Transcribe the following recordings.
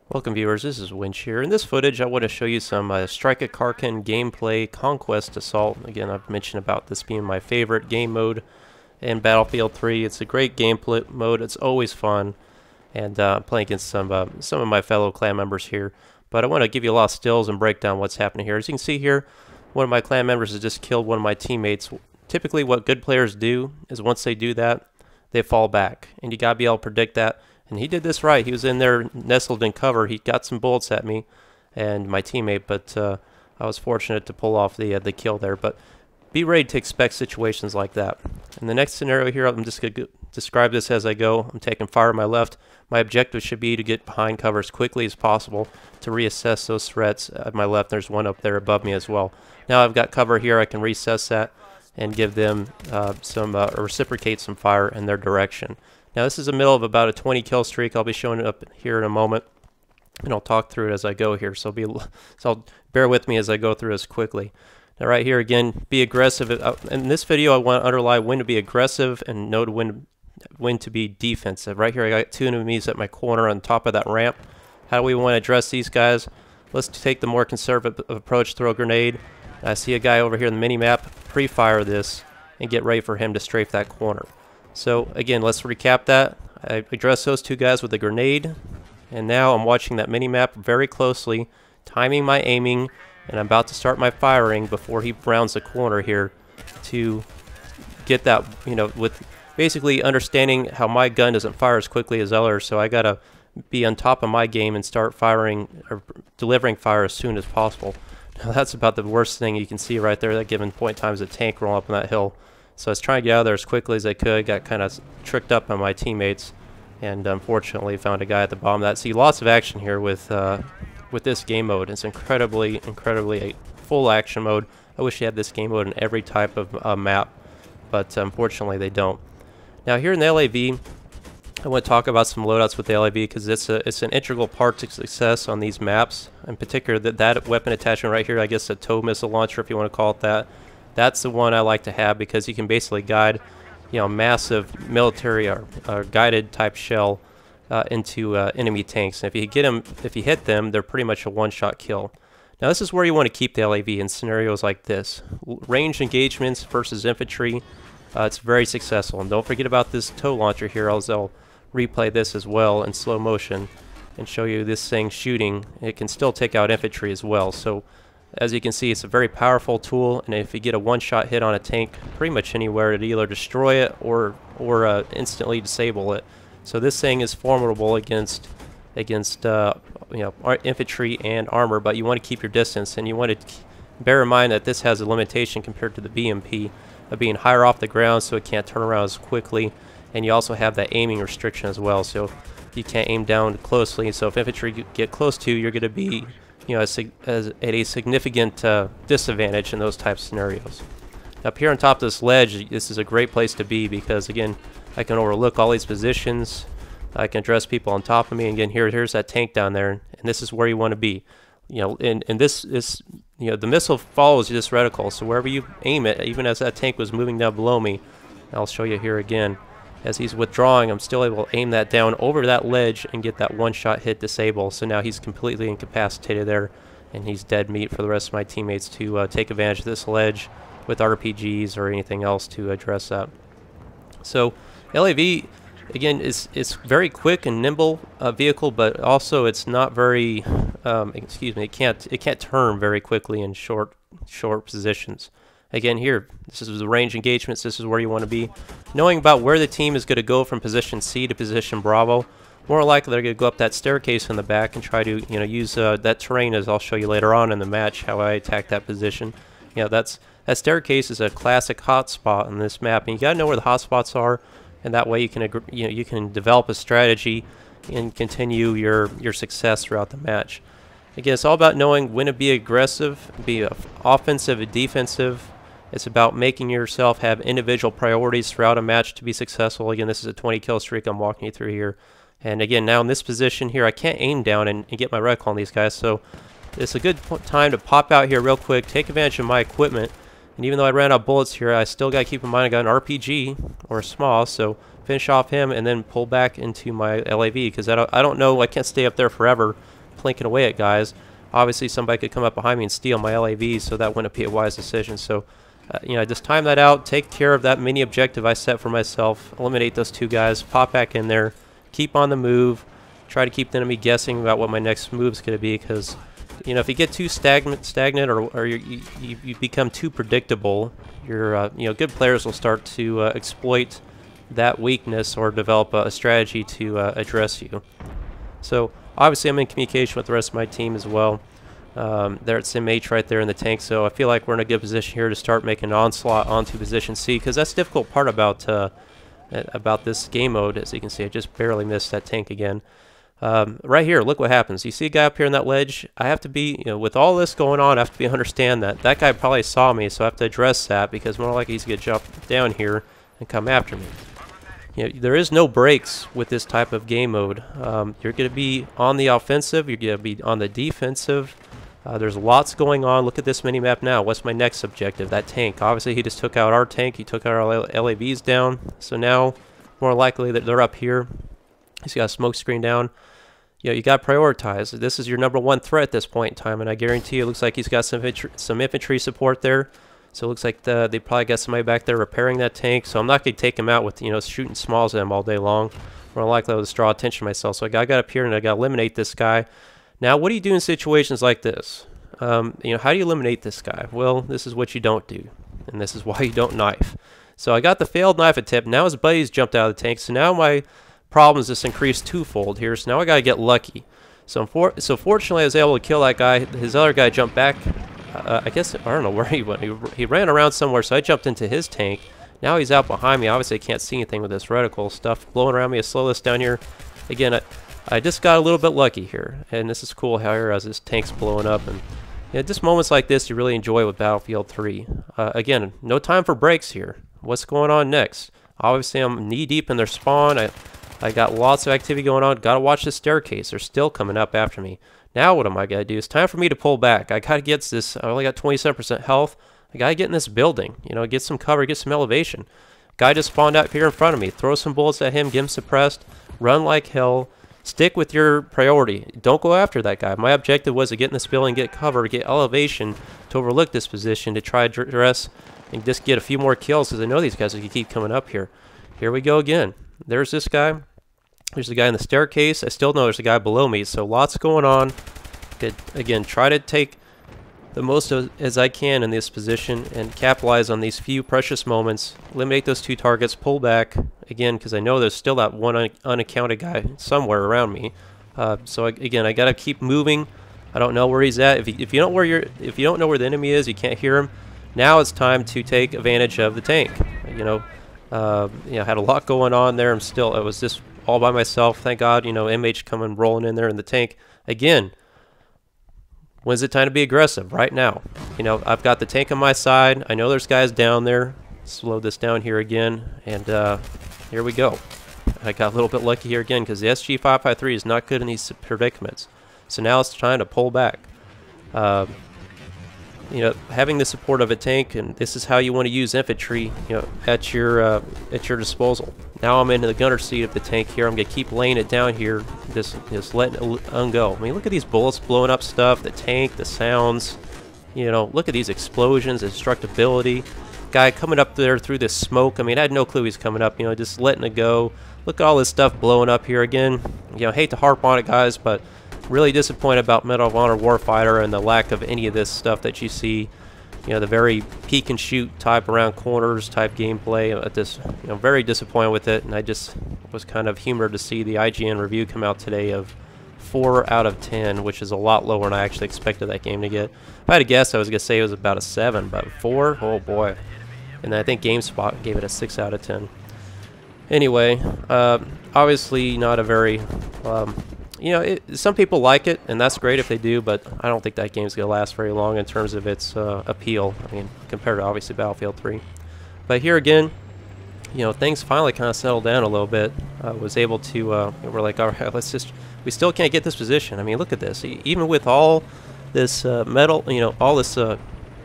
Welcome viewers, this is Winch here. In this footage I want to show you some Strike at Karkand gameplay Conquest Assault. Again, I've mentioned about this being my favorite game mode in Battlefield 3. It's a great gameplay mode, it's always fun, and I'm playing against some of my fellow clan members here. But I want to give you a lot of stills and break down what's happening here. As you can see here, one of my clan members has just killed one of my teammates. Typically what good players do is once they do that, they fall back, and you gotta be able to predict that. And he did this right. He was in there nestled in cover. He got some bullets at me and my teammate, but I was fortunate to pull off the kill there. But be ready to expect situations like that. In the next scenario here, I'm just going to describe this as I go. I'm taking fire on my left. My objective should be to get behind cover as quickly as possible to reassess those threats at my left. There's one up there above me as well. Now I've got cover here. I can reassess that and give them reciprocate some fire in their direction. Now this is the middle of about a 20 kill streak. I'll be showing it up here in a moment, and I'll talk through it as I go here. So bear with me as I go through this quickly. Now right here again, be aggressive. In this video, I want to underline when to be aggressive and know when to be defensive. Right here, I got two enemies at my corner on top of that ramp. How do we want to address these guys? Let's take the more conservative approach. Throw a grenade. I see a guy over here in the mini map. Pre-fire this and get ready for him to strafe that corner. So again, let's recap that. I addressed those two guys with a grenade, and now I'm watching that mini-map very closely, timing my aiming, and I'm about to start my firing before he rounds the corner here to get that, with basically understanding how my gun doesn't fire as quickly as others, so I gotta be on top of my game and start firing or delivering fire as soon as possible. Now that's about the worst thing you can see right there. That given point times a tank rolling up on that hill. So I was trying to get out of there as quickly as I could, got kind of tricked up by my teammates, and unfortunately found a guy at the bottom of that. See, lots of action here with this game mode. It's incredibly a full action mode. I wish you had this game mode in every type of map, but unfortunately they don't. Now here in the LAV, I want to talk about some loadouts with the LAV because it's an integral part to success on these maps. In particular, that weapon attachment right here, I guess a tow missile launcher if you want to call it that. That's the one I like to have because you can basically guide, massive military or guided type shell into enemy tanks. And if you hit them, they're pretty much a one-shot kill. Now this is where you want to keep the LAV in scenarios like this. Ranged engagements versus infantry, it's very successful. And don't forget about this tow launcher here. I'll replay this as well in slow motion and show you this thing shooting. It can still take out infantry as well. So as you can see, it's a very powerful tool, and if you get a one-shot hit on a tank pretty much anywhere, it'll either destroy it or instantly disable it. So this thing is formidable against infantry and armor, but you want to keep your distance, and you want to bear in mind that this has a limitation compared to the BMP of being higher off the ground, so it can't turn around as quickly, and you also have that aiming restriction as well, so you can't aim down closely. So if infantry get close to you, you're going to be at a significant disadvantage in those types of scenarios. Up here on top of this ledge, this is a great place to be because, again, I can overlook all these positions. I can address people on top of me. And again, here's that tank down there, and this is where you want to be. And this is, the missile follows this reticle, so wherever you aim it, even as that tank was moving down below me, I'll show you here again. As he's withdrawing, I'm still able to aim that down over that ledge and get that one-shot hit disable. So now he's completely incapacitated there, and he's dead meat for the rest of my teammates to take advantage of this ledge with RPGs or anything else to address that. So LAV, again, is very quick and nimble vehicle, but also it's not very, it can't turn very quickly in short positions. Again, here, this is the range engagements. This is where you want to be. Knowing about where the team is going to go from position C to position Bravo, more likely they're going to go up that staircase in the back and try to, use that terrain, as I'll show you later on in the match, how I attack that position. That staircase is a classic hotspot on this map, and you got to know where the hotspots are, and that way you can, you can develop a strategy and continue your success throughout the match. Again, it's all about knowing when to be aggressive, be offensive and defensive. It's about making yourself have individual priorities throughout a match to be successful. Again, this is a 20 kill streak I'm walking you through here. And again, now in this position here, I can't aim down and get my reticle on these guys. So it's a good time to pop out here real quick, take advantage of my equipment. And even though I ran out of bullets here, I still got to keep in mind I got an RPG or a small. So finish off him and then pull back into my LAV because I don't know, I can't stay up there forever. plinking away at guys, obviously somebody could come up behind me and steal my LAV, so that wouldn't be a wise decision. So, you know, I just time that out, take care of that mini objective I set for myself, eliminate those 2 guys, pop back in there, keep on the move, try to keep the enemy guessing about what my next move's going to be, because, you know, if you get too stagnant or you become too predictable, your you know, good players will start to exploit that weakness or develop a strategy to address you. So obviously I'm in communication with the rest of my team as well. They're at Sim H right there in the tank, so I feel like we're in a good position here to start making an onslaught onto position C, because that's the difficult part about this game mode. As you can see, I just barely missed that tank again. Right here, look what happens. You see a guy up here on that ledge? I have to be, you know, with all this going on, I have to understand that that guy probably saw me, so I have to address that, because more likely he's going to jump down here and come after me. You know, there is no breaks with this type of game mode. You're going to be on the offensive, you're going to be on the defensive. There's lots going on. Look at this mini-map now. What's my next objective? That tank. Obviously, he just took out our tank. He took out our LAVs down. So now, more likely that they're up here. He's got a smoke screen down. You know, you got to prioritize. This is your #1 threat at this point in time, and I guarantee you it looks like he's got some infantry support there. So it looks like they probably got somebody back there repairing that tank. So I'm not going to take him out with, you know, shooting smalls at him all day long. More likely I'll just draw attention to myself. So I got up here and I got to eliminate this guy. Now, what do you do in situations like this? You know, how do you eliminate this guy? Well, this is what you don't do, and this is why you don't knife. So I got the failed knife attempt. Now his buddies jumped out of the tank, so now my problems just increased twofold here. So now I got to get lucky. So fortunately, I was able to kill that guy. His other guy jumped back. I guess, I don't know where he went. He ran around somewhere, so I jumped into his tank. Now he's out behind me. Obviously, I can't see anything with this reticle stuff blowing around me. A slow list down here. Again, I just got a little bit lucky here, and this is cool here as this tank's blowing up. And you know, just moments like this you really enjoy with Battlefield 3. Again, no time for breaks here. What's going on next? Obviously, I'm knee deep in their spawn. I got lots of activity going on. Got to watch the staircase. They're still coming up after me. Now what am I going to do? It's time for me to pull back. I got to get this. I only got 27% health. I got to get in this building. You know, get some cover, get some elevation. Guy just spawned up here in front of me. Throw some bullets at him, get him suppressed. Run like hell. Stick with your priority. Don't go after that guy. My objective was to get in this building, get cover, get elevation to overlook this position, to try to address and just get a few more kills, because I know these guys will keep coming up here. Here we go again. There's this guy. There's the guy in the staircase. I still know there's a guy below me, so lots going on. Again, try to take the most as I can in this position and capitalize on these few precious moments. Eliminate those 2 targets, pull back again, because I know there's still that one unaccounted guy somewhere around me. So again, I got to keep moving. I don't know where he's at. If you don't know where the enemy is, you can't hear him. Now it's time to take advantage of the tank. You know, I had a lot going on there. It was just all by myself. Thank God, you know, MH coming rolling in there in the tank again. When's it time to be aggressive? Right now. You know, I've got the tank on my side. I know there's guys down there. Slow this down here again, and here we go. I got a little bit lucky here again, because the SG-553 is not good in these predicaments. So now it's time to pull back. You know, having the support of a tank, and this is how you want to use infantry, you know, at your disposal. Now I'm into the gunner seat of the tank here. I'm gonna keep laying it down here, just letting it go. I mean, look at these bullets blowing up stuff, the tank, the sounds. You know, look at these explosions, destructibility. Guy coming up there through this smoke. I mean, I had no clue he's coming up. You know, just letting it go. Look at all this stuff blowing up here again. You know, hate to harp on it, guys, but really disappointed about Medal of Honor Warfighter and the lack of any of this stuff that you see. You know, the very peek and shoot type around corners type gameplay. You know, very disappointed with it, and I just was kind of humored to see the IGN review come out today of 4 out of 10, which is a lot lower than I actually expected that game to get. If I had to guess, I was gonna say it was about a 7, but 4, oh boy. And I think GameSpot gave it a 6 out of 10. Anyway, obviously not a very you know, some people like it, and that's great if they do, but I don't think that game's going to last very long in terms of its appeal. I mean, compared to obviously Battlefield 3. But here again, you know, things finally kind of settled down a little bit. Was able to, we're like, all right, we still can't get this position. I mean, look at this. Even with all this metal, you know, all this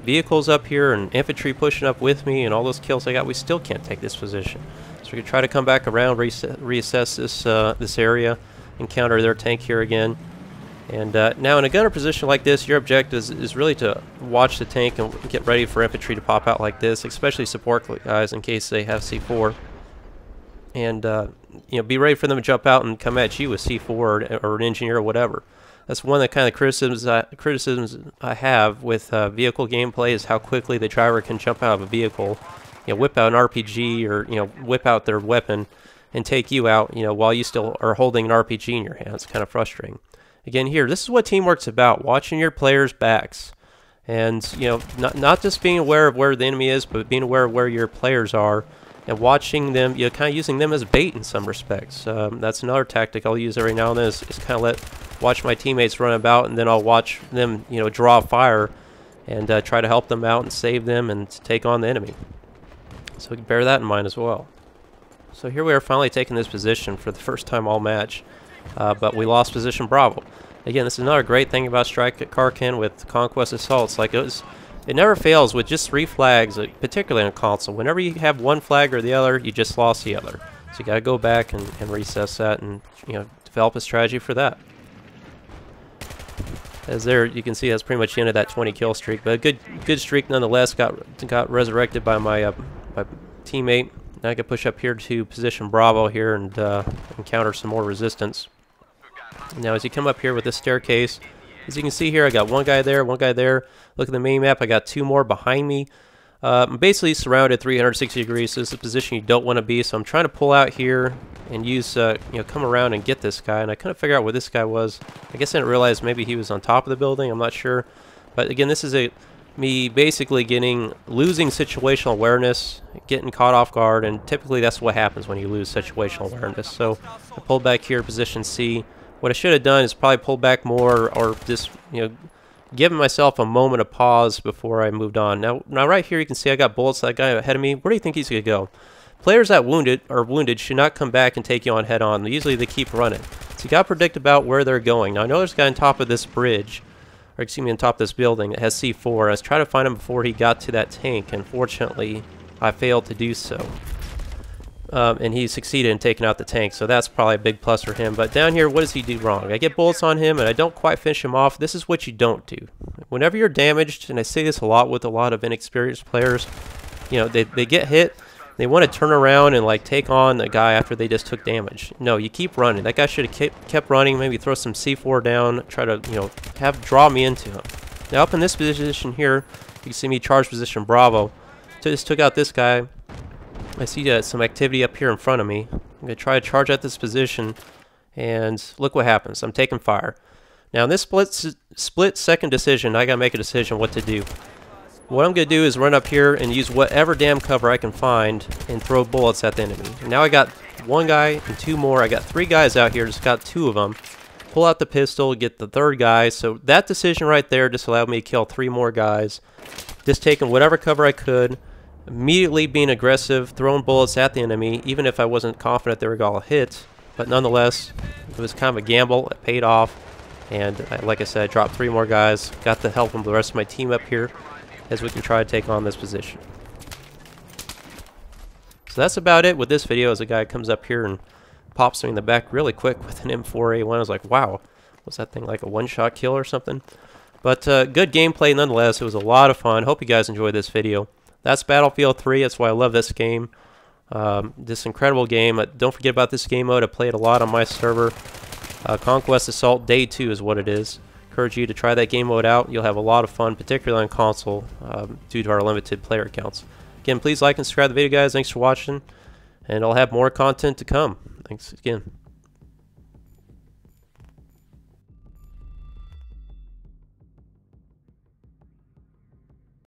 vehicles up here and infantry pushing up with me and all those kills I got, we still can't take this position. So we can try to come back around, reassess this area, encounter their tank here again. And now in a gunner position like this, your objective is really to watch the tank and get ready for infantry to pop out like this, especially support guys in case they have C4. And you know, be ready for them to jump out and come at you with C4 or an engineer or whatever. That's one of the kind of criticisms I have with vehicle gameplay, is how quickly the driver can jump out of a vehicle, you know, whip out an RPG or, you know, whip out their weapon and take you out, you know, while you still are holding an RPG in your hand. It's kind of frustrating. Again, here, this is what teamwork's about: watching your players' backs, and you know, not just being aware of where the enemy is, but being aware of where your players are, and watching them, you know, kind of using them as bait in some respects. That's another tactic I'll use every now and then, is kind of watch my teammates run about, and then I'll watch them, you know, draw fire and try to help them out and save them and take on the enemy. So bear that in mind as well. So here we are, finally taking this position for the first time all match, but we lost position Bravo. Again, this is another great thing about Strike at Karkand with Conquest Assaults. Like, it never fails with just 3 flags, particularly on console. Whenever you have one flag or the other, you just lost the other. So you got to go back and recess that, and you know, develop a strategy for that. As there, you can see that's pretty much the end of that 20 kill streak, but a good streak nonetheless. Got resurrected by my my teammate. Now I can push up here to position Bravo here and encounter some more resistance. Now as you come up here with this staircase, as you can see here, I got one guy there, one guy there. Look at the mini map, I got 2 more behind me. I'm basically surrounded 360 degrees, so this is a position you don't want to be. So I'm trying to pull out here and use, you know, come around and get this guy. And I couldn't figure out where this guy was. I guess I didn't realize maybe he was on top of the building. I'm not sure. But again, this is me basically losing situational awareness, getting caught off guard, and typically that's what happens when you lose situational awareness. So I pulled back here, position C. What I should have done is probably pull back more, or just, you know, giving myself a moment of pause before I moved on. Now right here you can see I got bullets. That guy ahead of me, where do you think he's going to go? Players that are wounded should not come back and take you on head on. Usually they keep running. So you got to predict about where they're going. Now I know there's a guy on top of this bridge, or excuse me, on top of this building that has C4. I was trying to find him before he got to that tank. Unfortunately, I failed to do so. And he succeeded in taking out the tank, so that's probably a big plus for him. But down here, what does he do wrong? I get bullets on him, and I don't quite finish him off. This is what you don't do. Whenever you're damaged, and I say this a lot with a lot of inexperienced players, you know, they get hit, they want to turn around and like take on the guy after they just took damage. No, you keep running. That guy should have kept running, maybe throw some C4 down, try to, you know, draw me into him. Now up in this position here, you can see me charge position Bravo. So just took out this guy. I see some activity up here in front of me. I'm going to try to charge at this position, and look what happens. I'm taking fire. Now in this split second decision, I got to make a decision what to do. What I'm going to do is run up here and use whatever damn cover I can find and throw bullets at the enemy. Now I got 1 guy and 2 more. I got 3 guys out here, just got 2 of them. Pull out the pistol, get the 3rd guy. So that decision right there just allowed me to kill 3 more guys. Just taking whatever cover I could. Immediately being aggressive, throwing bullets at the enemy, even if I wasn't confident they were going to hit. But nonetheless, it was kind of a gamble. It paid off. And like I said, I dropped 3 more guys. Got the help from the rest of my team up here as we can try to take on this position. So that's about it with this video, as a guy comes up here and pops me in the back really quick with an M4A1. I was like, wow, was that thing like a one-shot kill or something? But good gameplay nonetheless. It was a lot of fun. Hope you guys enjoyed this video. That's Battlefield 3. That's why I love this game. This incredible game. Don't forget about this game mode. I played a lot on my server. Conquest Assault Day 2 is what it is. Encourage you to try that game mode out. You'll have a lot of fun, particularly on console, due to our limited player counts. Again, please like and subscribe to the video, guys. Thanks for watching, and I'll have more content to come. Thanks again.